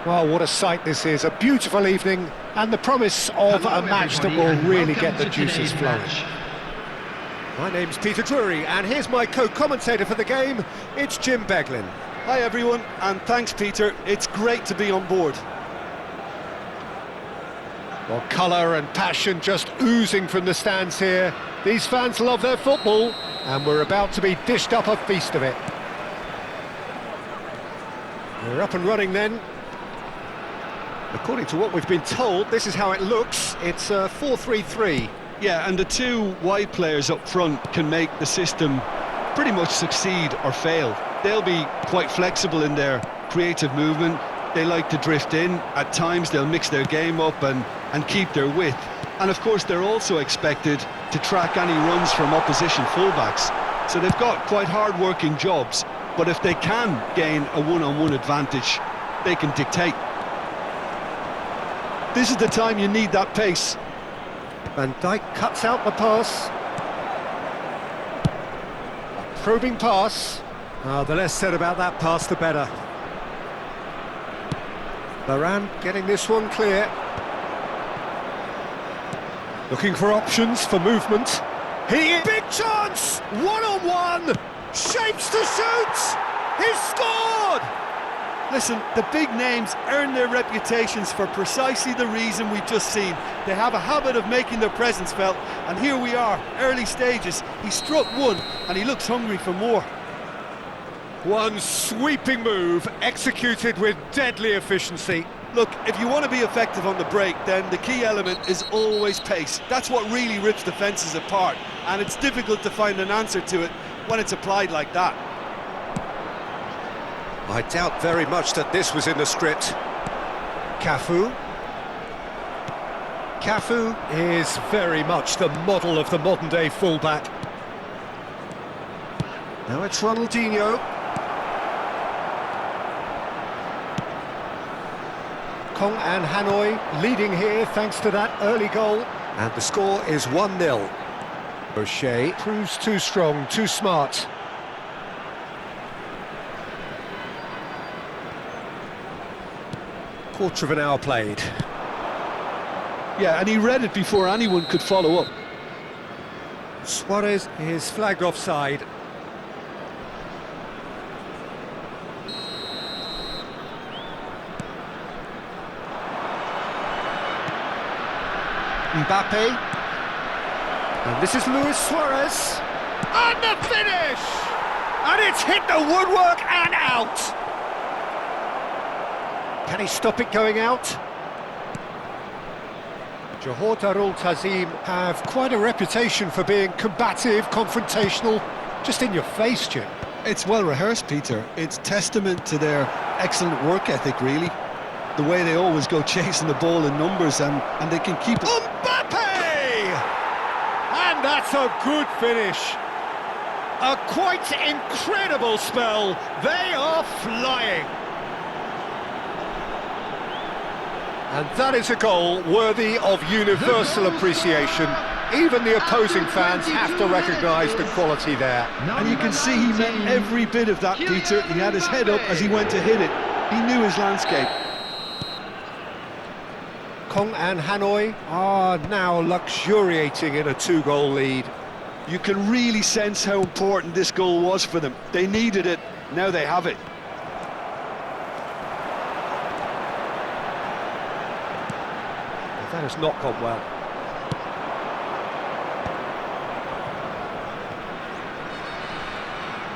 Well, what a sight this is. A beautiful evening and the promise of a match that will really get the juices flowing. My name's Peter Drury, and here's my co-commentator for the game. It's Jim Beglin. Hi everyone, and thanks Peter. It's great to be on board. Well, colour and passion just oozing from the stands here. These fans love their football, and we're about to be dished up a feast of it. We're up and running then. According to what we've been told, this is how it looks. It's 4-3-3. Yeah, and the two wide players up front can make the system pretty much succeed or fail. They'll be quite flexible in their creative movement. They like to drift in. At times they'll mix their game up and keep their width. And of course they're also expected to track any runs from opposition fullbacks. So they've got quite hard-working jobs, but if they can gain a one-on-one advantage, they can dictate. This is the time you need that pace. Van Dijk cuts out the pass. A probing pass. The less said about that pass, the better. Varane getting this one clear. Looking for options for movement. Big chance! One-on-one! Shapes to shoot! He's scored! Listen, the big names earn their reputations for precisely the reason we've just seen. They have a habit of making their presence felt, and here we are, early stages. He struck one, and he looks hungry for more. One sweeping move, executed with deadly efficiency. Look, if you want to be effective on the break, then the key element is always pace. That's what really rips defences apart, and it's difficult to find an answer to it when it's applied like that. I doubt very much that this was in the script. Cafu. Cafu is very much the model of the modern-day fullback. Now it's Ronaldinho. Kong and Hanoi leading here thanks to that early goal. And the score is 1-0. O'Shea proves too strong, too smart. Quarter of an hour played. Yeah, and he read it before anyone could follow up. Suarez is flagged offside. Mbappe. And this is Luis Suarez. And the finish! And it's hit the woodwork and out! Can he stop it going out? Johor Darul Ta'zim have quite a reputation for being combative, confrontational, just in your face, Jim. It's well rehearsed, Peter. It's testament to their excellent work ethic, really. The way they always go chasing the ball in numbers and they can keep it. Mbappe! And that's a good finish. A quite incredible spell. They are flying. And that is a goal worthy of universal appreciation. Even the opposing fans have to recognise the quality there. And you can see he meant every bit of that, Peter. He had his head up as he went to hit it. He knew his landscape. Kong and Hanoi are now luxuriating in a two-goal lead. You can really sense how important this goal was for them. They needed it, now they have it. That has not gone well.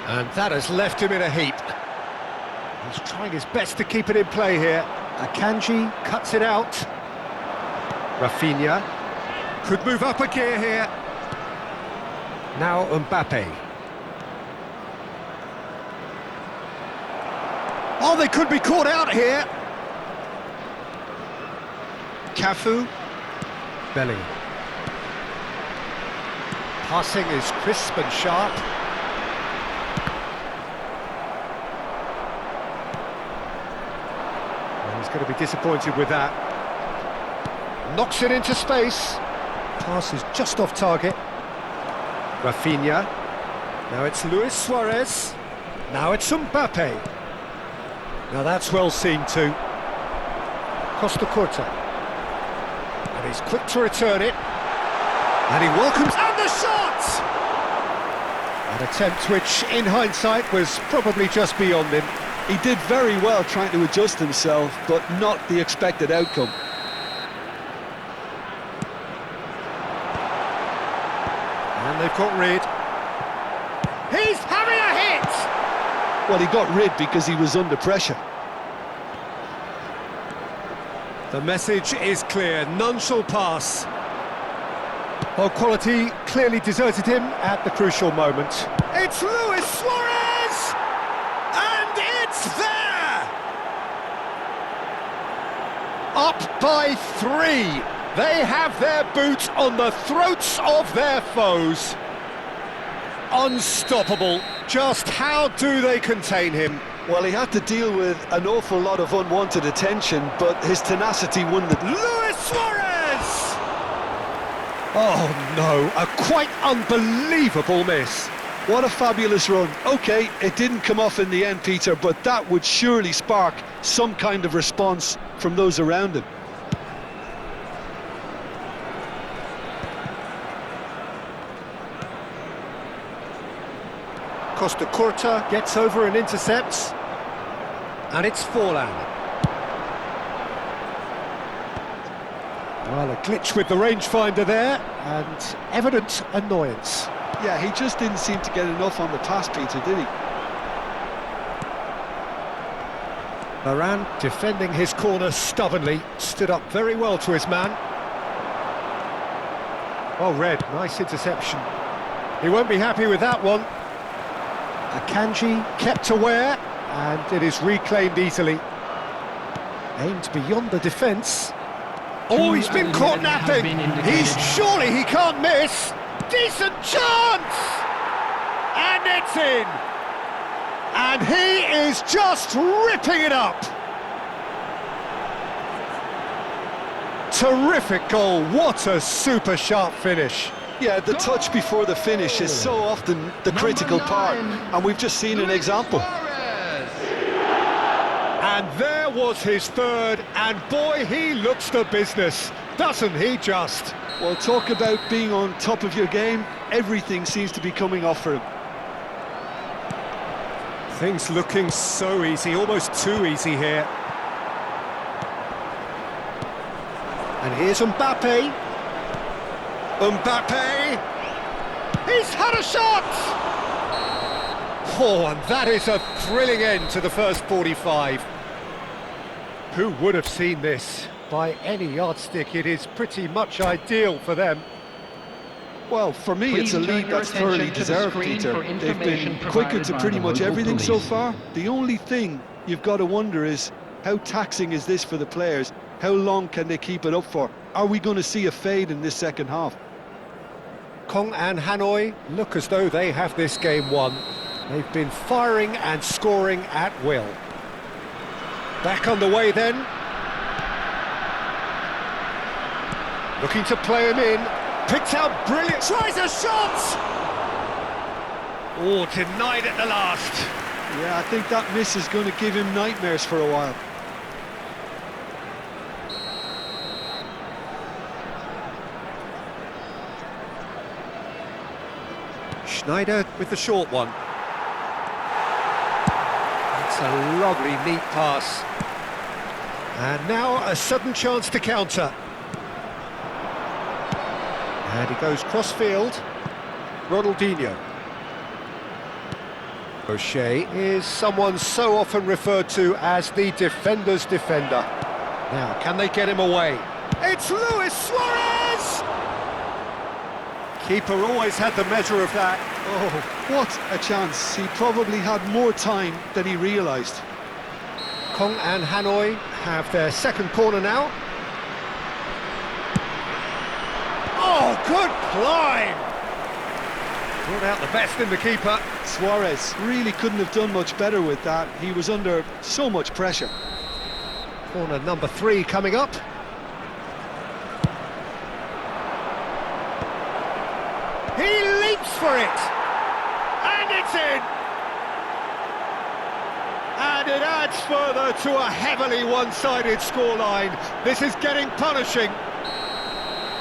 And that has left him in a heap. He's trying his best to keep it in play here. Akanji cuts it out. Rafinha could move up a gear here. Now Mbappe. Oh, they could be caught out here. Cafu. Belly. Passing is crisp and sharp. And he's going to be disappointed with that. Knocks it into space. Pass is just off target. Rafinha. Now it's Luis Suarez. Now it's Mbappe. Now that's well seen too. Costa Curta. And he's quick to return it. And he welcomes... And the shot! An attempt which, in hindsight, was probably just beyond him. He did very well trying to adjust himself, but not the expected outcome. And they've got rid. He's having a hit! Well, he got rid because he was under pressure. The message is clear, none shall pass. Well, quality clearly deserted him at the crucial moment. It's Luis Suarez! And it's there! Up by 3. They have their boot on the throats of their foes. Unstoppable. Just how do they contain him? Well, he had to deal with an awful lot of unwanted attention, but his tenacity won the... Luis Suarez! Oh no, a quite unbelievable miss. What a fabulous run. OK, it didn't come off in the end, Peter, but that would surely spark some kind of response from those around him. Costa Curta gets over and intercepts. And it's Forlan. Well, a glitch with the rangefinder there, and evident annoyance. Yeah, he just didn't seem to get enough on the pass, Peter, did he? Varane, defending his corner stubbornly, stood up very well to his man. Oh, Red, nice interception. He won't be happy with that one. Akanji kept aware, and it is reclaimed easily. Aimed beyond the defence. Oh, he's been caught napping. Surely he can't miss. Decent chance! And it's in. And he is just ripping it up. Terrific goal. What a super sharp finish. Yeah, the touch before the finish is so often the critical part, and we've just seen an example. And there was his third, and boy, he looks the business, doesn't he just? Well, talk about being on top of your game. Everything seems to be coming off for him. Things looking so easy, almost too easy here. And here's Mbappe. Mbappe! He's had a shot! Oh, and that is a thrilling end to the first 45. Who would have seen this? By any yardstick, it is pretty much ideal for them. Well, for me, it's a lead that's thoroughly deserved, Peter. They've been quicker to pretty much everything so far. The only thing you've got to wonder is, how taxing is this for the players? How long can they keep it up for? Are we going to see a fade in this second half? Kong and Hanoi look as though they have this game won. They've been firing and scoring at will. Back on the way then. Looking to play him in. Picked out brilliant. Tries a shot! Oh, denied at the last. Yeah, I think that miss is going to give him nightmares for a while. Schneider with the short one. It's a lovely, neat pass. And now a sudden chance to counter. And he goes cross-field. Ronaldinho. O'Shea is someone so often referred to as the defender's defender. Now, can they get him away? It's Luis Suarez! Keeper always had the measure of that. Oh, what a chance. He probably had more time than he realised. Kong and Hanoi have their second corner now. Oh, good climb! Brought out the best in the keeper. Suarez really couldn't have done much better with that. He was under so much pressure. Corner number 3 coming up. He leaps for it! And it's in! And it adds further to a heavily one-sided scoreline. This is getting punishing.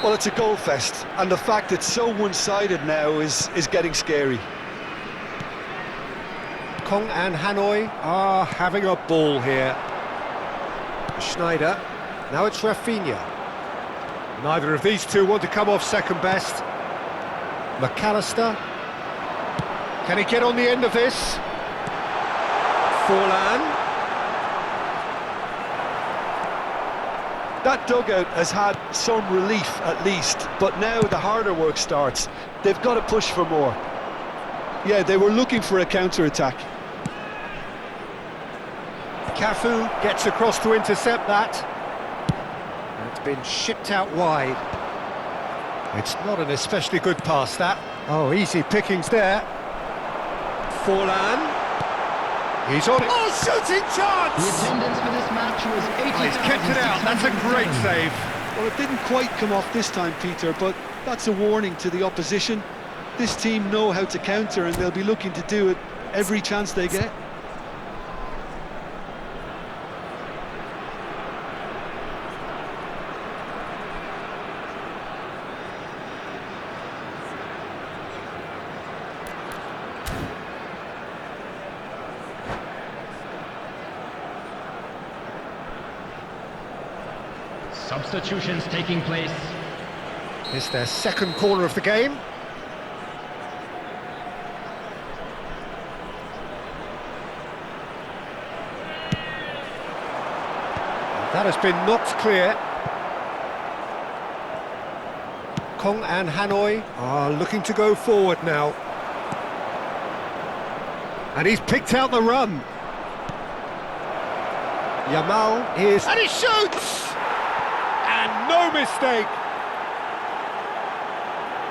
Well, it's a goal fest, and the fact it's so one-sided now is getting scary. Kong and Hanoi are having a ball here. Schneider, now it's Rafinha. Neither of these two want to come off second best. McAllister. Can he get on the end of this? Forlan. That dugout has had some relief at least, but now the harder work starts. They've got to push for more. Yeah, they were looking for a counter-attack. Cafu gets across to intercept that. It's been shipped out wide. It's not an especially good pass, that. Oh, easy pickings there. Forlan. He's on it. Oh, shooting chance! The attendance for this match was 80,000. He's kicked it out. That's a great save. Well, it didn't quite come off this time, Peter, but that's a warning to the opposition. This team know how to counter, and they'll be looking to do it every chance they get. Substitutions taking place. It's their second corner of the game. That has been knocked clear. Kong and Hanoi are looking to go forward now. And he's picked out the run. Yamal is... And he shoots! And no mistake!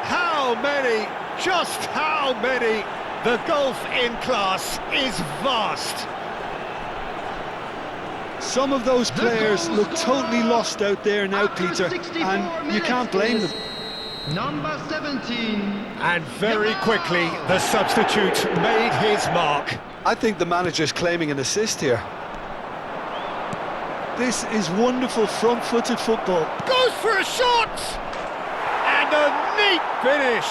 How many, just how many? The gulf in class is vast. Some of those players look totally lost out there now, Peter, and you can't blame them. Number 17. And very quickly, the substitute made his mark. I think the manager's claiming an assist here. This is wonderful front-footed football. Goes for a shot! And a neat finish.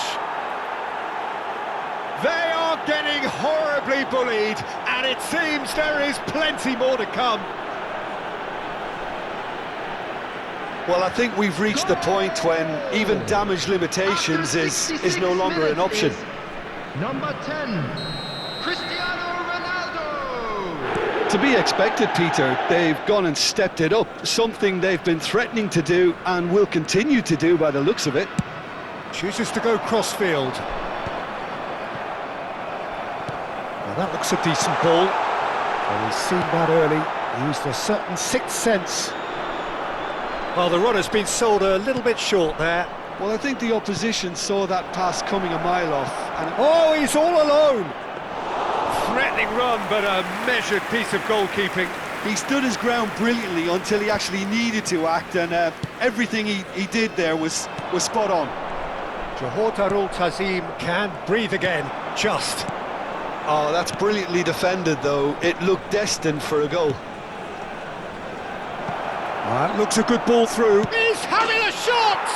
They are getting horribly bullied, and it seems there is plenty more to come. Well, I think we've reached the point when even damage limitations is no longer an option. Number 10, Cristiano Ronaldo. To be expected, Peter. They've gone and stepped it up, something they've been threatening to do and will continue to do by the looks of it. Chooses to go crossfield. Well, that looks a decent ball. Well, he's seen that early, used a certain sixth sense. Well, the runner's been sold a little bit short there. Well, I think the opposition saw that pass coming a mile off. And oh, he's all alone! Threatening run, but a measured piece of goalkeeping. he stood his ground brilliantly until he actually needed to act, and everything he did there was spot on. Johor Darul Ta'zim can breathe again, just. Oh, that's brilliantly defended, though. It looked destined for a goal. That looks a good ball through. He's having a shot!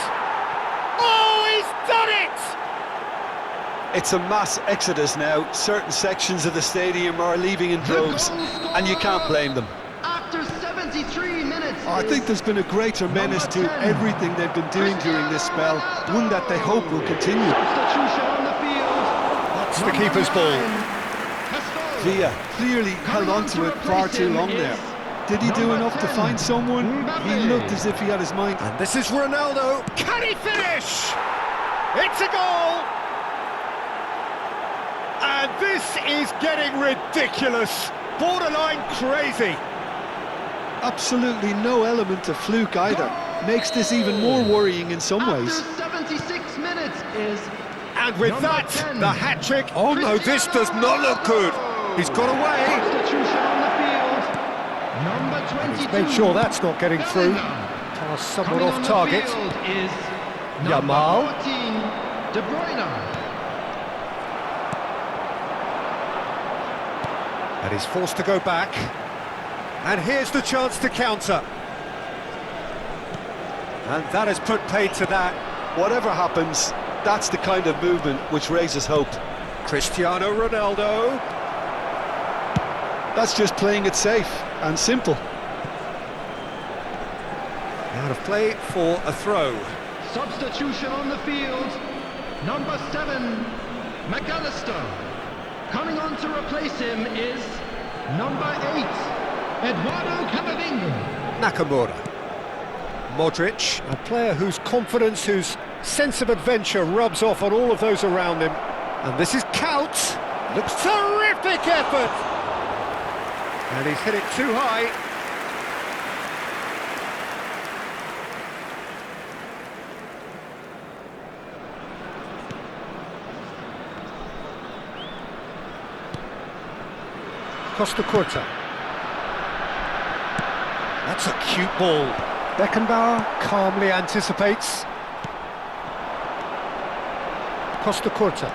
Oh, he's done it! It's a mass exodus now. Certain sections of the stadium are leaving in droves, and you can't blame them. After 73 minutes, I think there's been a greater menace to everything they've been doing during this spell, one that they hope will continue. Substitution on the field. That's the keeper's ball. Villa clearly held on to it far too long there. Did he do enough to find someone? He looked as if he had his mind. And this is Ronaldo. Can he finish? It's a goal! And this is getting ridiculous. Borderline crazy. Absolutely no element of fluke either. Makes this even more worrying in some ways. After 76 minutes is... And with that, the hat-trick. Oh no, this does not look good. He's got away. Substitution on the field. Number 22. He's made sure that's not getting through. Pass somewhat Coming off on the target. field is Yamal. number 14, De Bruyne. And And he's forced to go back. And here's the chance to counter. And that has put paid to that. Whatever happens, that's the kind of movement which raises hope. Cristiano Ronaldo. That's just playing it safe and simple. Out of play for a throw. Substitution on the field. Number 7, McAllister. Coming on to replace him is number 8, Eduardo Camavinga. Nakamura. Modric, a player whose confidence, whose sense of adventure rubs off on all of those around him. And this is Kaut. Looks terrific effort. And he's hit it too high. Costa Curta. That's a cute ball. Beckenbauer calmly anticipates. Costa Curta.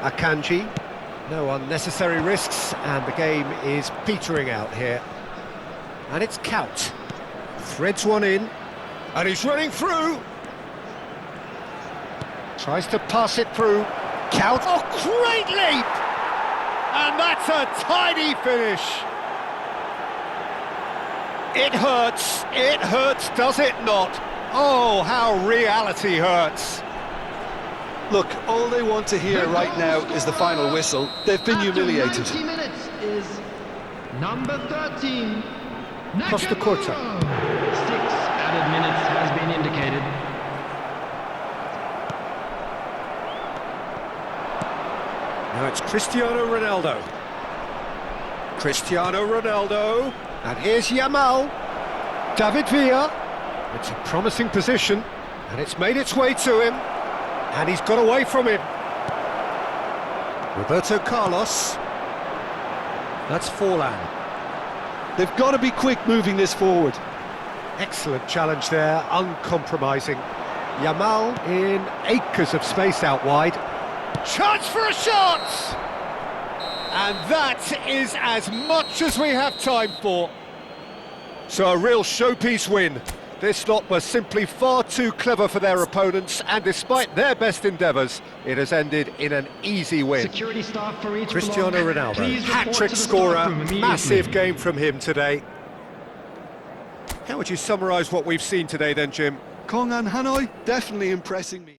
Akanji. No unnecessary risks, and the game is petering out here. And it's Kaut. Threads one in, and he's running through. Tries to pass it through. Kaut. Oh, great leap! And that's a tidy finish. It hurts, does it not? Oh, how reality hurts. Look, all they want to hear right now is the final whistle. They've been humiliated. After 90 minutes is number 13, Costa Curta. 6 added minutes has been indicated. Now it's Cristiano Ronaldo. Cristiano Ronaldo. And here's Yamal. David Villa. It's a promising position, and it's made its way to him. And he's got away from him. Roberto Carlos. That's Forlan. They've got to be quick moving this forward. Excellent challenge there, uncompromising. Yamal in acres of space out wide. Chance for a shot! And that is as much as we have time for. So a real showpiece win. This lot were simply far too clever for their opponents, and despite their best endeavours, it has ended in an easy win. Security staff for each Cristiano block, Ronaldo, please report hat-trick to the scorer, staff room immediately. massive game from him today. How would you summarise what we've seen today then, Jim? Kongan Hanoi, definitely impressing me.